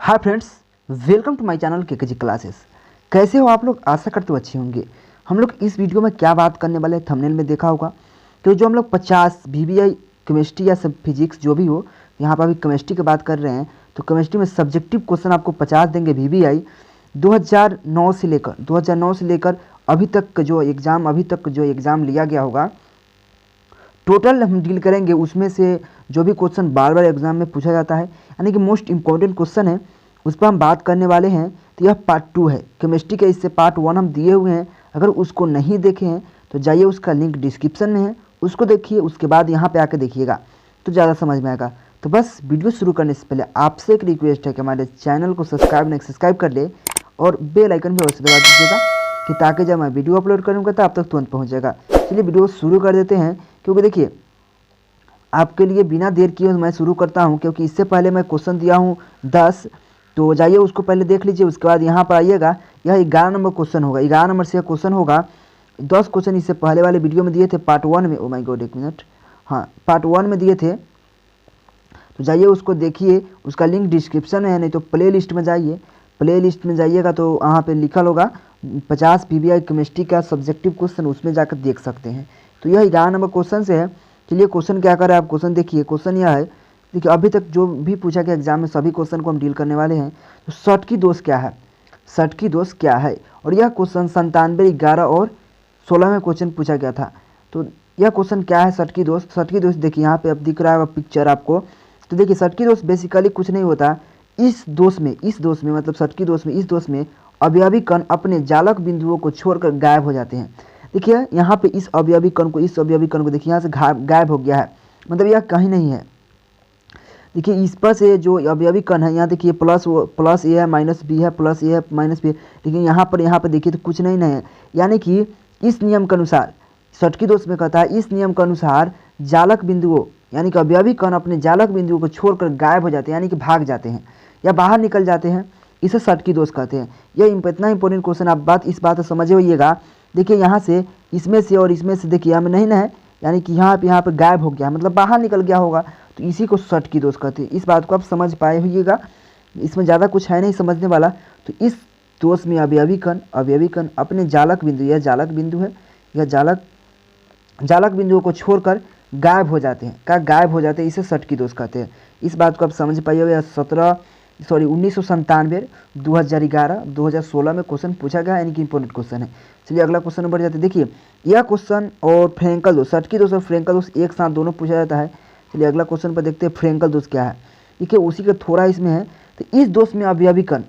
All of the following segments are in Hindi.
Hi friends, welcome to my channel KKG classes. कैसे हो आप लोग? आशा करते हो अच्छे होंगे। हम लोग इस वीडियो में क्या बात करने वाले हैं, थंबनेल में देखा होगा कि जो हम लोग 50 वीवीआई केमिस्ट्री या सब फिजिक्स जो भी हो, यहाँ पर अभी केमिस्ट्री की बात कर रहे हैं। तो केमिस्ट्री में सब्जेक्टिव क्वेश्चन आपको 50 देंगे वीवीआई 2009 से लेकर अभी तक जो एग्ज़ाम लिया गया होगा, टोटल हम डील करेंगे उसमें से जो भी क्वेश्चन बार बार एग्जाम में पूछा जाता है, यानी कि मोस्ट इंपॉर्टेंट क्वेश्चन है, उस पर हम बात करने वाले हैं। तो यह पार्ट 2 है केमिस्ट्री के। इससे पार्ट 1 हम दिए हुए हैं, अगर उसको नहीं देखे हैं तो जाइए, उसका लिंक डिस्क्रिप्शन में है, उसको देखिए, उसके बाद यहाँ पे आके देखिएगा तो ज़्यादा समझ में आएगा। तो बस वीडियो शुरू करने से पहले आपसे एक रिक्वेस्ट है कि हमारे चैनल को सब्सक्राइब कर ले और बेल आइकन भी अवश्य दबा दीजिएगा कि ताकि जब मैं वीडियो अपलोड करूँगा तो आप तक तुरंत पहुँच जाएगा। चलिए वीडियो शुरू कर देते हैं, क्योंकि देखिए आपके लिए बिना देर किए मैं शुरू करता हूं, क्योंकि इससे पहले मैं क्वेश्चन दिया हूं 10। तो जाइए उसको पहले देख लीजिए, उसके बाद यहां पर आइएगा। यह 11 नंबर क्वेश्चन होगा, 11 नंबर से क्वेश्चन होगा। 10 क्वेश्चन इससे पहले वाले वीडियो में दिए थे पार्ट 1 में। ओ माय गॉड, एक मिनट, हाँ पार्ट 1 में दिए थे। तो जाइए उसको देखिए, उसका लिंक डिस्क्रिप्शन में है, नहीं तो प्ले लिस्ट में जाइए। प्ले लिस्ट में जाइएगा तो वहाँ पर लिखा होगा 50 वीवीआई केमिस्ट्री का सब्जेक्टिव क्वेश्चन, उसमें जाकर देख सकते हैं। तो यह 11 नंबर क्वेश्चन से है। चलिए क्वेश्चन क्या कर रहा है, आप क्वेश्चन देखिए। क्वेश्चन यह है, देखिए अभी तक जो भी पूछा गया एग्जाम में सभी क्वेश्चन को हम डील करने वाले हैं। तो सट की दोष क्या है, सट की दोष क्या है, और यह क्वेश्चन 97, 11 और 16 में क्वेश्चन पूछा गया था। तो यह क्वेश्चन क्या है, सट की दोष। सट की दोष देखिए यहाँ पे अब दिख रहा है पिक्चर आपको। तो देखिए सट की दोष बेसिकली कुछ नहीं होता। इस दोष में मतलब सट की दोष में, इस दोष में अवयवी कण अपने जालक बिंदुओं को छोड़कर गायब हो जाते हैं। देखिए यहाँ पे इस अवयवी कण को देखिए यहाँ से गायब हो गया है, मतलब यह कहीं नहीं है। देखिए इस पर से जो अवयवी कण है, यहाँ देखिए प्लस ए है, माइनस बी है, प्लस ए है, माइनस बी है, लेकिन यहाँ पर देखिए तो कुछ नहीं है। यानी कि इस नियम के अनुसार, षटकी दोष में कहता है, इस नियम के अनुसार जालक बिंदुओं यानी कि अवयवी कण अपने जालक बिंदुओं को छोड़कर गायब हो जाते हैं, यानी कि भाग जाते हैं या बाहर निकल जाते हैं। इसे षटकी दोष कहते हैं। यह इतना इंपॉर्टेंट क्वेश्चन, आप इस बात को समझे होइएगा। देखिए यहाँ से, इसमें से और इसमें से देखिए हमें नहीं ना है, यानी कि यहाँ पे गायब हो गया, मतलब बाहर निकल गया होगा, तो इसी को सट की दोष कहते हैं। इस बात को आप समझ पाए होइएगा, इसमें ज़्यादा कुछ है नहीं समझने वाला। तो इस दोष में अवयवी कण अपने जालक बिंदु, यह जालक बिंदु है, यह जालक बिंदुओं को छोड़कर गायब हो जाते हैं। गायब हो जाते हैं, इसे सट की दोष कहते हैं। इस बात को आप समझ पाइएगा। 1997, 2011, 2016 में क्वेश्चन पूछा गया, यानी कि इंपॉर्टेंट क्वेश्चन है। चलिए अगला क्वेश्चन बढ़ जाते हैं। देखिए यह क्वेश्चन और फ्रेंकल दोष, सट की दोष और फ्रेंकल दोष एक साथ दोनों पूछा जाता है। चलिए अगला क्वेश्चन पर देखते हैं फ्रेंकल दोष क्या है। देखिए उसी का थोड़ा इसमें है। तो इस दोष में अवयवी कण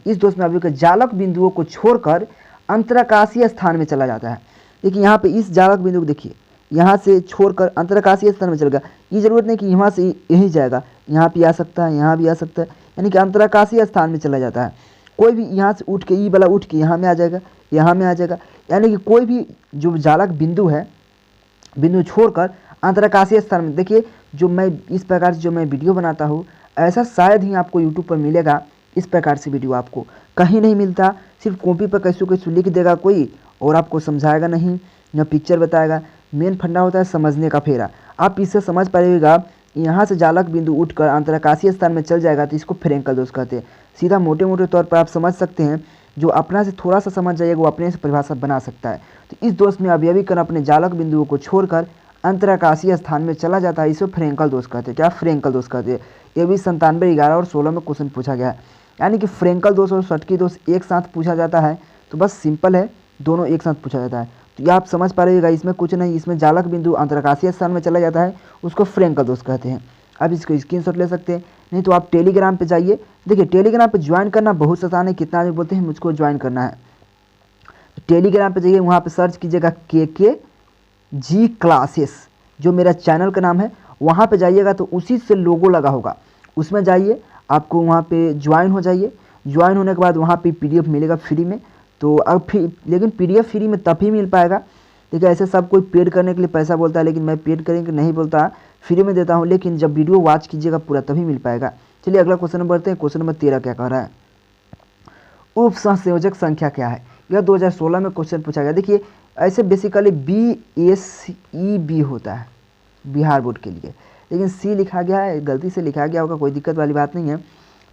जालक बिंदुओं को छोड़कर अंतराकाशीय स्थान में चला जाता है। देखिए यहाँ पे इस जालक बिंदु को देखिए, यहाँ से छोड़कर अंतराकाशीय स्थान में चल गया। ये जरूरत नहीं कि यहाँ से यहीं जाएगा, यहाँ पे आ सकता है, यहाँ भी आ सकता है, यानी कि अंतराकाशीय स्थान में चला जाता है। कोई भी यहाँ से उठ के, ई वाला उठ के यहाँ में आ जाएगा, यहाँ में आ जाएगा, यानी कि कोई भी जो जालक बिंदु है, बिंदु छोड़कर अंतराकाशीय स्थान में। देखिए जो मैं इस प्रकार से जो मैं वीडियो बनाता हूँ, ऐसा शायद ही आपको यूट्यूब पर मिलेगा। इस प्रकार से वीडियो आपको कहीं नहीं मिलता। सिर्फ कॉपी पर कैसे लिख देगा कोई और आपको समझाएगा नहीं, या पिक्चर बताएगा। मेन फंडा होता है समझने का फेरा। आप इससे समझ पाइएगा, यहाँ से जालक बिंदु उठकर अंतराकाशीय स्थान में चल जाएगा, तो इसको फ्रेंकल दोष कहते हैं। सीधा मोटे मोटे तौर पर आप समझ सकते हैं। जो अपना से थोड़ा सा समझ जाइएगा वो अपने से परिभाषा बना सकता है। तो इस दोष में अवयवी कण अपने जालक बिंदुओं को छोड़कर अंतराकाशीय स्थान में चला जाता है, इसे फ्रेंकल दोष कहते हैं। क्या फ्रेंकल दोष कहते हैं। ये भी 97, 11 और 16 में क्वेश्चन पूछा गया है। यानी कि फ्रेंकल दोष और षटकी दोष एक साथ पूछा जाता है। तो बस सिंपल है, दोनों एक साथ पूछा जाता है। तो ये आप समझ पा रहिएगा, इसमें कुछ नहीं, इसमें जालक बिंदु अंतराकाशीय स्थान में चला जाता है, उसको फ्रेंकल दोष कहते हैं। आप इसको स्क्रीनशॉट ले सकते हैं, नहीं तो आप टेलीग्राम पे जाइए। देखिए टेलीग्राम पे ज्वाइन करना बहुत आसान है। कितना आदमी बोलते हैं मुझको ज्वाइन करना है, तो टेलीग्राम पे जाइए, वहाँ पे सर्च कीजिएगा KKG क्लासेस, जो मेरा चैनल का नाम है। वहाँ पे जाइएगा तो उसी से लोगो लगा होगा, उसमें जाइए, आपको वहाँ पे ज्वाइन हो जाइए। ज्वाइन होने के बाद वहाँ पे PDF मिलेगा फ्री में। तो अब लेकिन PDF फ्री में तभी मिल पाएगा। देखिए ऐसे सब कोई पेड करने के लिए पैसा बोलता है, लेकिन मैं पेड करने के नहीं बोलता, फ्री में देता हूँ। लेकिन जब वीडियो वॉच कीजिएगा पूरा तभी मिल पाएगा। चलिए अगला क्वेश्चन नंबर बढ़ते हैं। क्वेश्चन नंबर 13 क्या कह रहा है, उप संयोजक संख्या क्या है। यह 2016 में क्वेश्चन पूछा गया। देखिए ऐसे बेसिकली BSEB होता है बिहार बोर्ड के लिए, लेकिन C लिखा गया है, गलती से लिखा गया होगा, कोई दिक्कत वाली बात नहीं है।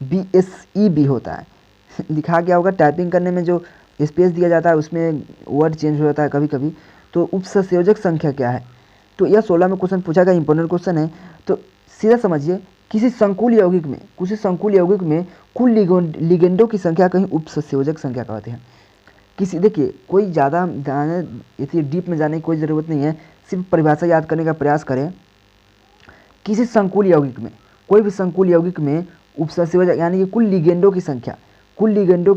BSE भी होता है। लिखा गया होगा, टाइपिंग करने में जो स्पेस दिया जाता है उसमें वर्ड चेंज हो जाता है कभी कभी। तो उपसंयोजक संख्या क्या है? तो यह 16 में क्वेश्चन पूछा गया, इंपॉर्टेंट क्वेश्चन है। तो सीधा समझिए, किसी संकुल यौगिक में कुल लिगेंडों की संख्या कहीं उपसंयोजक संख्या कहते हैं। किसी, देखिए कोई ज़्यादा इतनी डीप में जाने की कोई ज़रूरत नहीं है, सिर्फ परिभाषा याद करने का प्रयास करें। किसी संकुल यौगिक में, कोई भी संकुल यौगिक में उपसंयोजक यानी कि कुल लिगेंडों की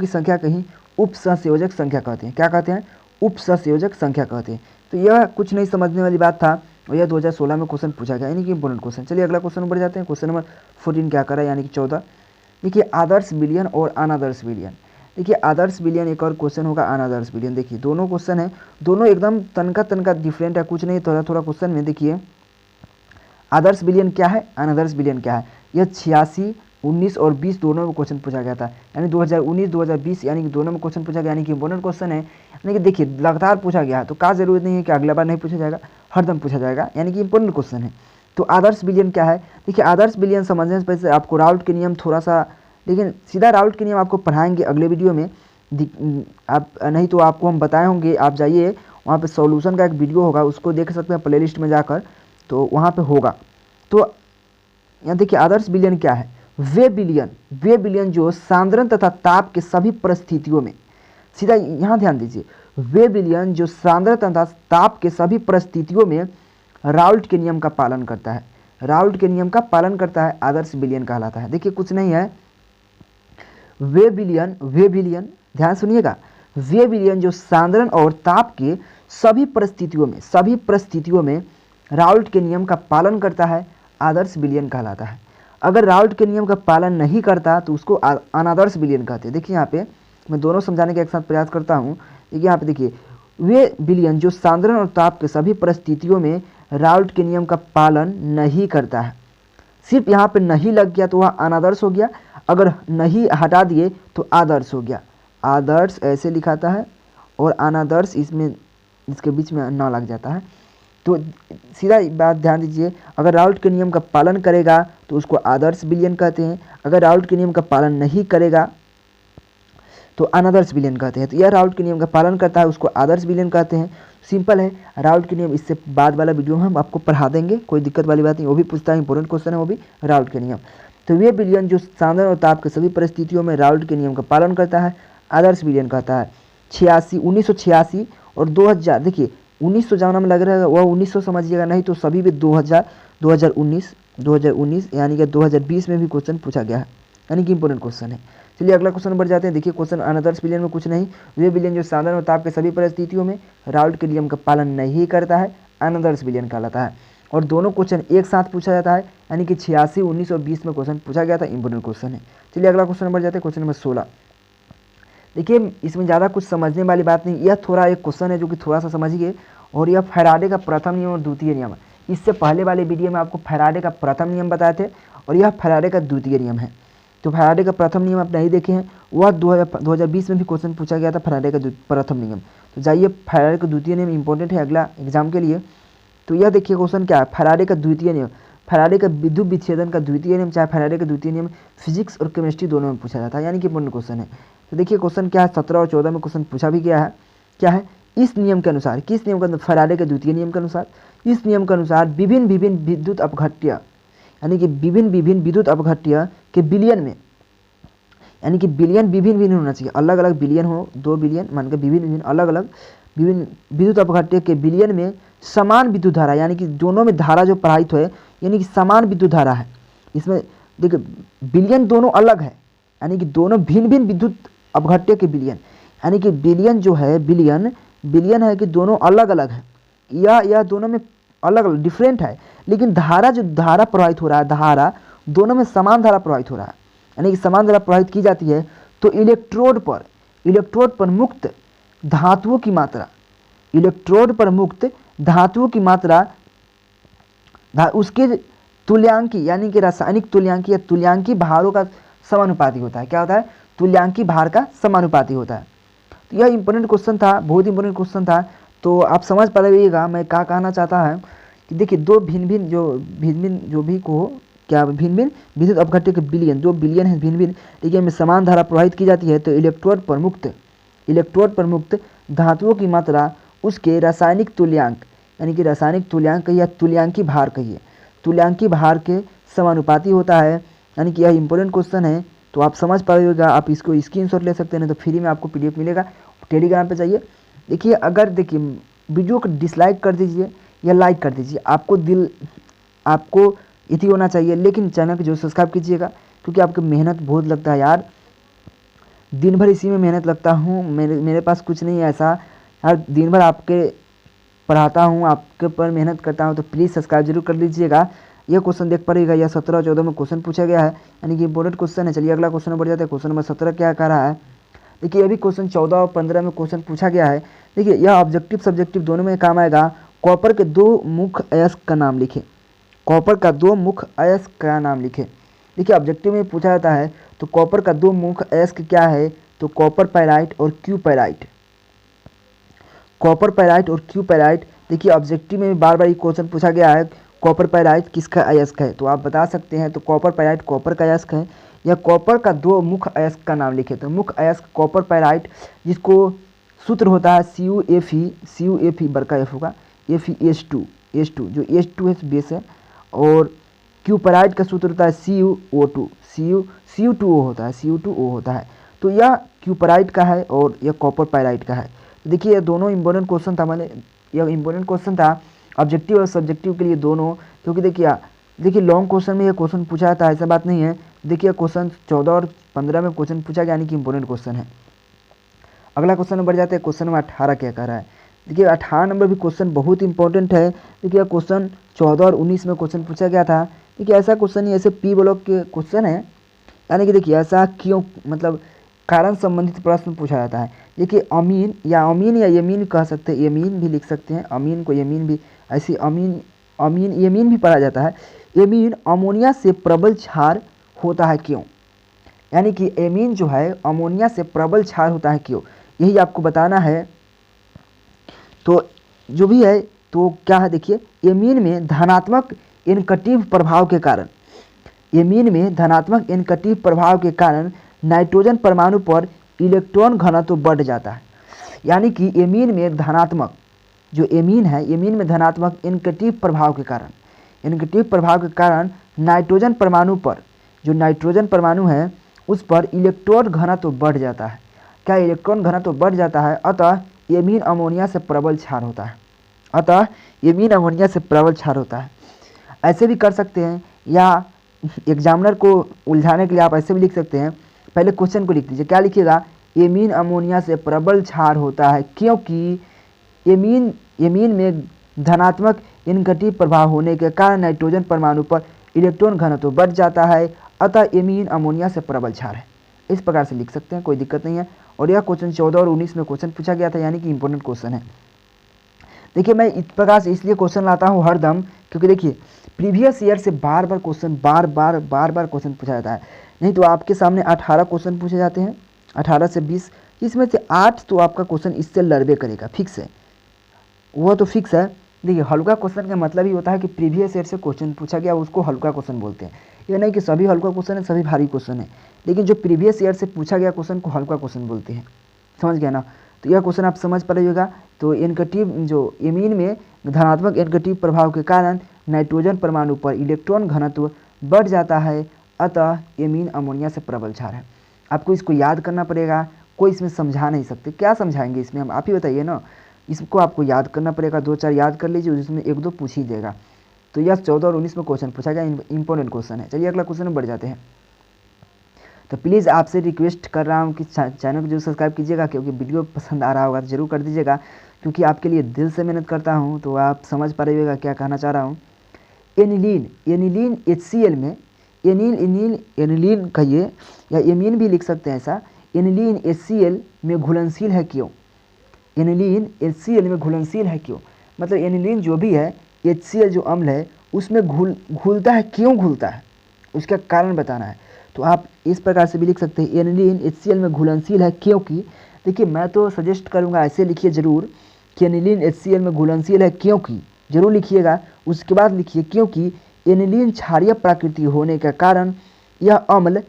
संख्या कहीं उपसंयोजक संख्या कहते हैं। क्या कहते हैं? उपसंयोजक संख्या कहते हैं। तो यह कुछ नहीं समझने वाली बात था, और यह 2016 में क्वेश्चन पूछा गया, यानी कि इंपॉर्टेंट क्वेश्चन। चलिए अगला क्वेश्चन बढ़ जाते हैं। क्वेश्चन नंबर 14 क्या करा, यानी कि 14। देखिए आदर्श विलयन और अनादर्श विलयन। देखिए आदर्श विलयन एक और क्वेश्चन होगा, अनादर्श विलयन। देखिए दोनों क्वेश्चन है, दोनों एकदम तनका डिफरेंट है, कुछ नहीं थोड़ा क्वेश्चन में। देखिए आदर्श विलयन क्या है, अनादर्श विलयन क्या है। यह 86, 19 और 20 दोनों में क्वेश्चन पूछा गया था, यानी 2019, 2020 यानी कि दोनों में क्वेश्चन पूछा गया, यानी कि इंपॉर्टेंट क्वेश्चन है। यानी कि देखिए लगातार पूछा गया है, तो क्या जरूरत नहीं है कि अगला बार नहीं पूछा जाएगा, हरदम पूछा जाएगा, यानी कि इंपॉर्टेंट क्वेश्चन है। तो आदर्श विलयन क्या है? देखिए आदर्श विलयन समझने से पहले आपको राउल्ट के नियम थोड़ा सा, लेकिन सीधा राउल्ट के नियम आपको पढ़ाएंगे अगले वीडियो में। आप नहीं तो आपको हम बताए होंगे, आप जाइए वहाँ पे सॉल्यूशन का एक वीडियो होगा, उसको देख सकते हैं प्लेलिस्ट में जाकर, तो वहाँ पे होगा। तो यहाँ देखिए आदर्श विलयन क्या है। वे विलयन जो सांद्रण तथा ताप के सभी परिस्थितियों में, सीधा यहाँ ध्यान दीजिए, वे विलयन जो सांद्रण तथा ताप के सभी परिस्थितियों में राउल्ट के नियम का पालन करता है, राउल्ट के नियम का पालन करता है, आदर्श विलयन कहलाता है। देखिए कुछ नहीं है, वे विलयन ध्यान सुनिएगा, वे विलयन जो सांद्रण और ताप के सभी परिस्थितियों में राउल्ट के नियम का पालन करता है, आदर्श विलयन कहलाता है। अगर राउल्ट के नियम का पालन नहीं करता तो उसको अनादर्श विलयन कहते हैं। देखिए यहाँ पे मैं दोनों समझाने का एक साथ प्रयास करता हूँ। देखिए यहाँ पे देखिए, वे विलयन जो सांद्रण और ताप के सभी परिस्थितियों में राउल्ट के नियम का पालन नहीं करता है, सिर्फ यहाँ पे नहीं लग गया तो वह अनादर्श हो गया, अगर नहीं हटा दिए तो आदर्श हो गया। आदर्श ऐसे लिखाता है और अनादर्श इसमें, इसके बीच में न लग जाता है। तो सीधा बात ध्यान दीजिए, अगर राउल्ट के नियम का पालन करेगा तो उसको आदर्श विलयन कहते हैं, अगर राउल्ट के नियम का पालन नहीं करेगा तो अनादर्श विलयन कहते हैं। तो यह राउल्ट के नियम का पालन करता है, उसको आदर्श विलयन कहते हैं। सिंपल है, राउल्ट के नियम इससे बाद वाला वीडियो में हम आपको पढ़ा देंगे, कोई दिक्कत वाली बात नहीं। वो भी पूछता है, इंपॉर्टेंट क्वेश्चन है वो भी, राउल्ट के नियम। तो वे विलयन जो सांद्रण और ताप के सभी परिस्थितियों में राउल्ट के नियम का पालन करता है, आदर्श विलयन कहता है। 1986 और 2000, देखिए 1900 जहाँ में लग रहा है वह 1900 समझिएगा, नहीं तो सभी भी 2019 यानी कि 2020 में भी क्वेश्चन पूछा गया है, यानी कि इंपॉर्टेंट क्वेश्चन है। चलिए अगला क्वेश्चन बढ़ जाते हैं। देखिए क्वेश्चन अनादर्श विलयन में कुछ नहीं, वे विलयन जो सांद्रण और ताप के सभी परिस्थितियों में राउल्ट के नियम का पालन नहीं करता है, अनादर्श विलयन कहलाता है। और दोनों क्वेश्चन एक साथ पूछा जाता है, यानी कि 86, 19 और 20 में क्वेश्चन पूछा गया था, इंपॉर्टेंट क्वेश्चन है। चलिए अगला क्वेश्चन बढ़ जाते हैं, क्वेश्चन नंबर 16। देखिए इसमें ज़्यादा कुछ समझने वाली बात नहीं, यह थोड़ा एक क्वेश्चन है जो कि थोड़ा सा समझिए, और यह फैराडे का प्रथम नियम और द्वितीय नियम है। इससे पहले वाले वीडियो में आपको फैराडे का प्रथम नियम बताए थे, और यह फैराडे का द्वितीय नियम है। तो फैराडे का प्रथम नियम आप नहीं देखे हैं, वह 2020 में भी क्वेश्चन पूछा गया था, फैराडे का प्रथम नियम। तो जाइए, फैराडे का द्वितीय नियम इंपॉर्टेंट है अगला एग्जाम के लिए। तो यह देखिए क्वेश्चन क्या है, फैराडे का द्वितीय नियम, फैराडे का विद्युत विच्छेदन का द्वितीय नियम, चाहे फैराडे का द्वितीय नियम फिजिक्स और केमिस्ट्री दोनों में पूछा जाता है, यानी कि इंपॉर्टेंट क्वेश्चन है। तो देखिए क्वेश्चन क्या है, 17 और 14 में क्वेश्चन पूछा भी गया है। क्या है, इस नियम के अनुसार, किस नियम के अनुसार, फैराडे के द्वितीय नियम के अनुसार, इस नियम के अनुसार विभिन्न विद्युत अपघट्य, यानी कि विभिन्न विद्युत अपघट्य के विलयन में, यानी कि विलयन विभिन्न होना चाहिए, अलग अलग विलयन हो, 2 विलयन मान के विभिन्न अलग अलग विभिन्न विद्युत अपघट्य के विलयन में समान विद्युत धारा, यानी कि दोनों में धारा जो प्रवाहित हो, यानी कि समान विद्युत धारा है। इसमें देखिए विलयन दोनों अलग है, यानी कि दोनों भिन्न विद्युत अपघट्य के विलयन, यानी कि विलयन जो है, विलयन है कि दोनों अलग अलग है, या दोनों में अलग अलग डिफरेंट है, लेकिन धारा प्रवाहित हो रहा है, धारा दोनों में समान धारा प्रवाहित हो रहा है, यानी कि समान धारा प्रवाहित की जाती है। तो इलेक्ट्रोड पर मुक्त धातुओं की मात्रा, इलेक्ट्रोड पर मुक्त धातुओं की मात्रा उसके तुल्यांकी, यानी कि रासायनिक तुल्यांकी या तुल्यांकी भारों का समानुपाती होता है। क्या होता है, तुल्यांकी भार का समानुपाती होता है। तो यह इंपॉर्टेंट क्वेश्चन था, बहुत इंपॉर्टेंट क्वेश्चन था। तो आप समझ पाइएगा मैं क्या कहना चाहता है कि देखिए दो भिन्न जो भी को क्या भिन्न भिन्न विद्युत अपघट्य के बिलियन, 2 बिलियन है भिन्न भिन्न, ठीक है, में समान धारा प्रवाहित की जाती है तो इलेक्ट्रोड पर मुक्त धातुओं की मात्रा उसके रासायनिक तुल्यांक, यानी कि रासायनिक तुल्यांक या तुल्यांकी भार कहिए, तुल्यांकी भार के समानुपाती होता है। यानी कि यह इंपॉर्टेंट क्वेश्चन है, तो आप समझ पाइएगा। आप इसको स्क्रीनशॉट ले सकते हैं, तो फ्री में आपको PDF मिलेगा, टेलीग्राम पे चाहिए। देखिए अगर देखिए वीडियो को डिसलाइक कर दीजिए या लाइक कर दीजिए, आपको इति होना चाहिए, लेकिन चैनल को जो सब्सक्राइब कीजिएगा, क्योंकि आपकी मेहनत बहुत लगता है यार, दिन भर इसी में मेहनत लगता हूँ। मेरे पास कुछ नहीं है ऐसा यार, दिन भर आपके पढ़ाता हूँ, आपके ऊपर मेहनत करता हूँ, तो प्लीज़ सब्सक्राइब जरूर कर लीजिएगा। यह क्वेश्चन देख पड़ेगा, यह 17 और 14 में क्वेश्चन पूछा गया है, यानी कि इंपॉर्टेंट क्वेश्चन है। चलिए अगला क्वेश्चन में बढ़ जाते हैं। क्वेश्चन नंबर 17 क्या कह रहा है, देखिए अभी क्वेश्चन 14 और 15 में क्वेश्चन पूछा गया है। देखिए यह ऑब्जेक्टिव सब्जेक्टिव दोनों में काम आएगा। कॉपर के 2 मुख्य अयस्क का नाम लिखे, कॉपर का 2 मुख्य अयस्क का नाम लिखे। देखिए ऑब्जेक्टिव में पूछा जाता है, तो कॉपर का 2 मुख्य अयस्क क्या है, तो कॉपर पैराइट और क्यू पैराइट, कॉपर पैराइट और क्यू पैराइट। देखिए ऑब्जेक्टिव में बार बार ये क्वेश्चन पूछा गया है, कॉपर पैराइट किसका अयस्क है, तो आप बता सकते हैं, तो कॉपर पैराइट कॉपर का अयस्क है, या कॉपर का 2 मुख्य अयस्क का नाम लिखे, तो मुख्य अयस्क कॉपर पैराइट, जिसको सूत्र होता है CuFe बड़का F होगा, FeS2 जो H2 है बेस है, और क्यू पैराइट का सूत्र होता है CuO2 होता है, तो यह क्यू पैराइट का है और यह कॉपर पैराइट का है। तो देखिए ये दोनों इंपॉर्टेंट क्वेश्चन था, यह इंपॉर्टेंट क्वेश्चन था ऑब्जेक्टिव और सब्जेक्टिव के लिए दोनों, क्योंकि देखिए लॉन्ग क्वेश्चन में यह क्वेश्चन पूछा जाता है, ऐसा बात नहीं है। देखिए क्वेश्चन 14 और 15 में क्वेश्चन पूछा गया, यानी कि इंपॉर्टेंट क्वेश्चन है। अगला क्वेश्चन में बढ़ जाते हैं। क्वेश्चन नंबर 18 क्या कह रहा है, देखिए 18 नंबर भी क्वेश्चन बहुत इंपॉर्टेंट है। देखिए क्वेश्चन 14 और 19 में क्वेश्चन पूछा गया था। देखिए ऐसा क्वेश्चन ही ऐसे P ब्लॉक के क्वेश्चन है, यानी कि देखिए ऐसा क्यों, मतलब कारण संबंधित प्रश्न पूछा जाता है। देखिए अमीन या यमीन कह सकते हैं, यमीन भी लिख सकते हैं, अमीन को यमीन भी, ऐसी अमीन यमीन भी पढ़ा जाता है। यमीन अमोनिया से प्रबल क्षार होता है क्यों, यानी कि एमीन जो है अमोनिया से प्रबल क्षार होता है क्यों, यही आपको बताना है। तो जो भी है तो क्या है, देखिए एमीन में धनात्मक इनकटिव प्रभाव के कारण, एमीन में धनात्मक इनकटिव प्रभाव के कारण नाइट्रोजन परमाणु पर इलेक्ट्रॉन घनत्व बढ़ जाता है। यानी कि एमीन में धनात्मक, जो एमीन है, एमीन में धनात्मक इनकटिव प्रभाव के कारण नाइट्रोजन परमाणु पर, जो नाइट्रोजन परमाणु है उस पर इलेक्ट्रॉन घनत्व बढ़ जाता है। क्या इलेक्ट्रॉन घनत्व बढ़ जाता है, अतः एमीन अमोनिया से प्रबल क्षार होता है, ऐसे भी कर सकते हैं, या एग्जामिनर को उलझाने के लिए आप ऐसे भी लिख सकते हैं। पहले क्वेश्चन को लिख दीजिए, क्या लिखिएगा, एमीन अमोनिया से प्रबल क्षार होता है क्योंकि एमीन में धनात्मक इनकटिव प्रभाव होने के कारण नाइट्रोजन परमाणु पर इलेक्ट्रॉन घनत्व बढ़ जाता है, अतः एमीन अमोनिया से प्रबल क्षार है। इस प्रकार से लिख सकते हैं, कोई दिक्कत नहीं है। और यह क्वेश्चन 14 और 19 में क्वेश्चन पूछा गया था, यानी कि इंपॉर्टेंट क्वेश्चन है। देखिए मैं इस प्रकार से इसलिए क्वेश्चन लाता हूँ हरदम, क्योंकि देखिए प्रीवियस ईयर से बार बार क्वेश्चन क्वेश्चन पूछा जाता है। नहीं तो आपके सामने 18 क्वेश्चन पूछे जाते हैं, 18 से 20, इसमें से 8 तो आपका क्वेश्चन इससे लड़बे करेगा, फिक्स है, वो तो फिक्स है। देखिए हल्का क्वेश्चन का मतलब ही होता है कि प्रीवियस ईयर से क्वेश्चन पूछा गया, उसको हल्का क्वेश्चन बोलते हैं। ये नहीं कि सभी हल्का क्वेश्चन है, सभी भारी क्वेश्चन है, लेकिन जो प्रीवियस ईयर से पूछा गया क्वेश्चन को हल्का क्वेश्चन बोलते हैं, समझ गया ना। तो यह क्वेश्चन आप समझ पाइएगा। तो इनकटिव, जो एमीन में धनात्मक इनकटिव प्रभाव के कारण नाइट्रोजन परमाणु पर इलेक्ट्रॉन घनत्व बढ़ जाता है, अतः एमीन अमोनिया से प्रबल क्षार है। आपको इसको याद करना पड़ेगा, कोई इसमें समझा नहीं सकते, क्या समझाएंगे इसमें हम, आप ही बताइए ना। इसको आपको याद करना पड़ेगा, 2-4 याद कर लीजिए, जिसमें 1-2 पूछ ही देगा। तो यह 14 और 19 में क्वेश्चन पूछा गया, इंपॉर्टेंट क्वेश्चन है। चलिए अगला क्वेश्चन में बढ़ जाते हैं। तो प्लीज़ आपसे रिक्वेस्ट कर रहा हूँ कि चैनल को जरूर सब्सक्राइब कीजिएगा, क्योंकि वीडियो पसंद आ रहा होगा तो जरूर कर दीजिएगा, क्योंकि आपके लिए दिल से मेहनत करता हूँ, तो आप समझ पा रहिएगा क्या कहना चाह रहा हूँ। एनिलीन HCl में, एनिलीन कहिए या एमीन भी लिख सकते हैं ऐसा, एनिलीन HCl में घुलनशील है क्यों, एनिलीन HCl में घुलनशील है क्यों, मतलब एनिलीन जो भी है, HCl जो अम्ल है उसमें घुलता है, क्यों घुलता है, उसका कारण बताना है। तो आप इस प्रकार से भी लिख सकते हैं, एनिलीन HCl में घुलनशील है क्योंकि, देखिए मैं तो सजेस्ट करूंगा ऐसे लिखिए जरूर कि एनिलीन HCl में घुलनशील है क्योंकि, जरूर लिखिएगा। उसके बाद लिखिए क्योंकि एनिलीन क्षारीय प्रकृति होने के कारण यह अम्ल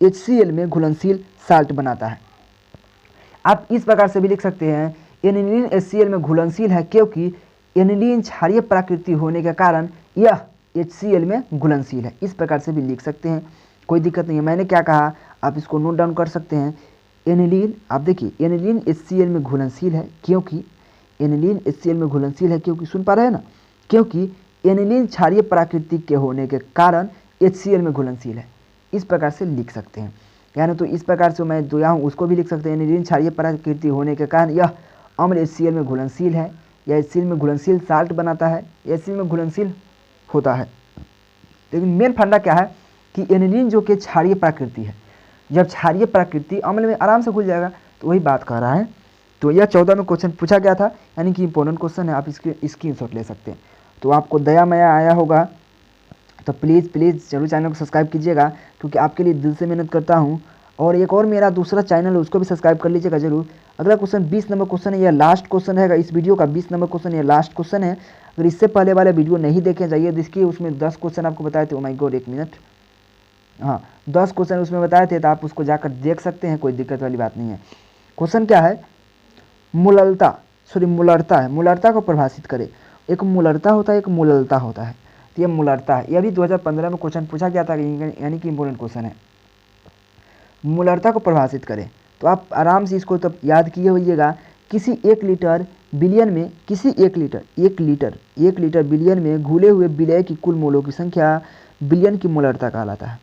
HCl में घुलनशील साल्ट बनाता है। आप इस प्रकार से भी लिख सकते हैं, एनिलीन HCl में घुलनशील है क्योंकि एनिलीन क्षारीय प्रकृति होने के कारण यह HCl में घुलनशील है। इस प्रकार से भी लिख सकते हैं, कोई दिक्कत नहीं है। मैंने क्या कहा आप इसको नोट डाउन कर सकते हैं। एनिलीन, आप देखिए एनिलीन HCl में घुलनशील है क्योंकि एनिलीन HCl में घुलनशील है क्योंकि, सुन पा रहे हैं ना, क्योंकि एनिलीन क्षारीय प्रकृति के होने के कारण HCl में घुलनशील है। इस प्रकार से लिख सकते हैं। यानी तो इस प्रकार से मैं जो यहाँ उसको भी लिख सकते हैं, एनिलीन क्षारीय प्रकृति होने के कारण यह अम्ल HCl में घुलनशील है, या HCl में घुलनशील साल्ट बनाता है, HCl में घुलनशील होता है। लेकिन मेन फंडा क्या है कि एनिलीन जो कि क्षारीय प्रकृति है, जब क्षारीय प्रकृति अम्ल में आराम से घुल जाएगा, तो वही बात कर रहा है। तो यह 14 में क्वेश्चन पूछा गया था, यानी कि इंपॉर्टेंट क्वेश्चन है, आप इसके स्क्रीनशॉट ले सकते हैं। तो आपको दया माया आया होगा तो प्लीज़ जरूर चैनल को सब्सक्राइब कीजिएगा, क्योंकि आपके लिए दिल से मेहनत करता हूँ। और एक और मेरा दूसरा चैनल है, उसको भी सब्सक्राइब कर लीजिएगा जरूर। अगला क्वेश्चन 20 नंबर क्वेश्चन है, यह लास्ट क्वेश्चन है इस वीडियो का। 20 नंबर क्वेश्चन यह लास्ट क्वेश्चन है। अगर इससे पहले वाले वीडियो नहीं देखे जाइए, देखिए उसमें 10 क्वेश्चन आपको बताए थे। ओ माय गॉड, 1 मिनट, हाँ 10 क्वेश्चन उसमें बताए थे, तो आप उसको जाकर देख सकते हैं, कोई दिक्कत वाली बात नहीं है। क्वेश्चन क्या है, मूलरता है, मूलरता को परिभाषित करें। एक मूलरता होता है, एक मूललता होता है। तो ये मूलरता है, यह भी 2015 में क्वेश्चन पूछा गया था, यानी कि इंपॉर्टेंट क्वेश्चन है। मूलरता को परिभाषित करें, तो आप आराम से इसको तब याद किए होइएगा। किसी 1 लीटर बिलियन में, किसी 1 लीटर बिलियन में घुले हुए विलय की कुल मोलों की संख्या बिलियन की मूलरता कहलाता है।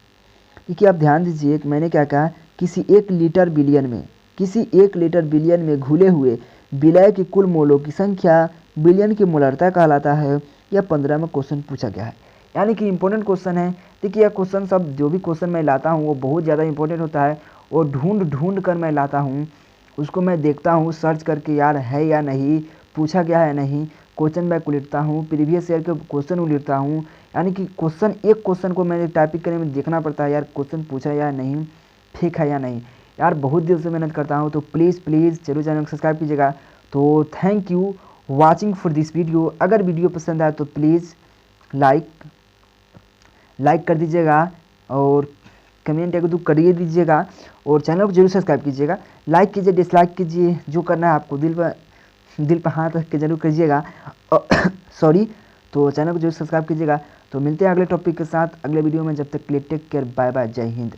देखिए आप ध्यान दीजिए, मैंने क्या कहा, किसी 1 लीटर बिलियन में, किसी 1 लीटर बिलियन में घुले हुए विलय की कुल मोलों की संख्या बिलियन की मूलरता कहलाता है। यह 15 में क्वेश्चन पूछा गया है, यानी कि इंपॉर्टेंट क्वेश्चन है। देखिए यह क्वेश्चन सब, जो भी क्वेश्चन मैं लाता हूँ वो बहुत ज़्यादा इंपॉर्टेंट होता है, और ढूंढ कर मैं लाता हूँ, उसको मैं देखता हूँ सर्च करके, यार है या नहीं, पूछा गया है नहीं। क्वेश्चन बैंक उलिटता हूँ, प्रीवियस ईयर के क्वेश्चन उलिटता हूँ, यानी कि क्वेश्चन, एक क्वेश्चन को मैंने टाइपिंग करने में देखना पड़ता है, यार क्वेश्चन पूछा या नहीं, ठीक है या नहीं। यार बहुत दिल से मेहनत करता हूँ, तो प्लीज़ जरूर चैनल को सब्सक्राइब कीजिएगा। तो thank you watching for this video. अगर वीडियो पसंद आए तो प्लीज़ लाइक कर दीजिएगा, और कमेंट एक दो करिए दीजिएगा, और चैनल को जरूर सब्सक्राइब कीजिएगा। लाइक कीजिए, डिसलाइक कीजिए, जो करना है आपको दिल पर हाथ रख के जरूर कीजिएगा। सॉरी, तो चैनल को जरूर सब्सक्राइब कीजिएगा। तो मिलते हैं अगले टॉपिक के साथ अगले वीडियो में, जब तक के लिए टेक केयर, बाय बाय, जय हिंद।